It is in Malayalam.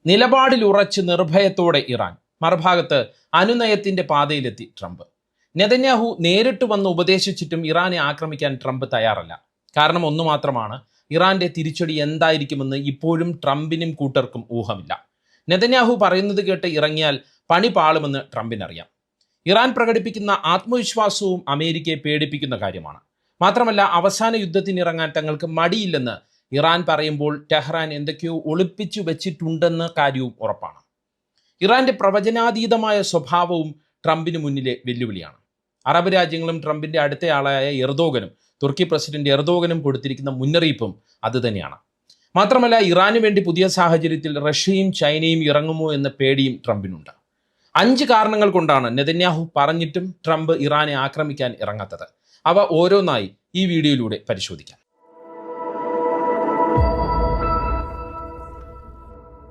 നിലപാടിൽ ഉറച്ച് നിർഭയത്തോടെ ഇറാൻ. മറുഭാഗത്ത് അനുനയത്തിന്റെ പാതയിലെത്തി ട്രംപ്. നെതന്യാഹു നേരിട്ട് വന്ന് ഉപദേശിച്ചിട്ടും ഇറാനെ ആക്രമിക്കാൻ ട്രംപ് തയ്യാറല്ല. കാരണം ഒന്നു മാത്രമാണ്, ഇറാന്റെ തിരിച്ചടി എന്തായിരിക്കുമെന്ന് ഇപ്പോഴും ട്രംപിനും കൂട്ടർക്കും ഊഹമില്ല. നെതന്യാഹു പറയുന്നത് കേട്ട് ഇറങ്ങിയാൽ പണി പാളുമെന്ന് ട്രംപിനറിയാം. ഇറാൻ പ്രകടിപ്പിക്കുന്ന ആത്മവിശ്വാസവും അമേരിക്കയെ പേടിപ്പിക്കുന്ന കാര്യമാണ്. മാത്രമല്ല, അവസാന യുദ്ധത്തിനിറങ്ങാൻ തങ്ങൾക്ക് മടിയില്ലെന്ന് ഇറാൻ പറയുമ്പോൾ ടെഹ്റാൻ എന്തൊക്കെയോ ഒളിപ്പിച്ചു വെച്ചിട്ടുണ്ടെന്ന കാര്യവും ഉറപ്പാണ്. ഇറാന്റെ പ്രവചനാതീതമായ സ്വഭാവവും ട്രംപിന് മുന്നിലെ വെല്ലുവിളിയാണ്. അറബ് രാജ്യങ്ങളും ട്രംപിന്റെ അടുത്തയാളായ എർദോഗനും തുർക്കി പ്രസിഡന്റ് എർദോഗനും കൊടുത്തിരിക്കുന്ന മുന്നറിയിപ്പും അതുതന്നെയാണ്. മാത്രമല്ല, ഇറാനു വേണ്ടി പുതിയ സാഹചര്യത്തിൽ റഷ്യയും ചൈനയും ഇറങ്ങുമോ എന്ന പേടിയും ട്രംപിനുണ്ട്. 5 കാരണങ്ങൾ കൊണ്ടാണ് നെതന്യാഹു പറഞ്ഞിട്ടും ട്രംപ് ഇറാനെ ആക്രമിക്കാൻ ഇറങ്ങാത്തത്. അവ ഓരോന്നായി ഈ വീഡിയോയിലൂടെ പരിശോധിക്കാം.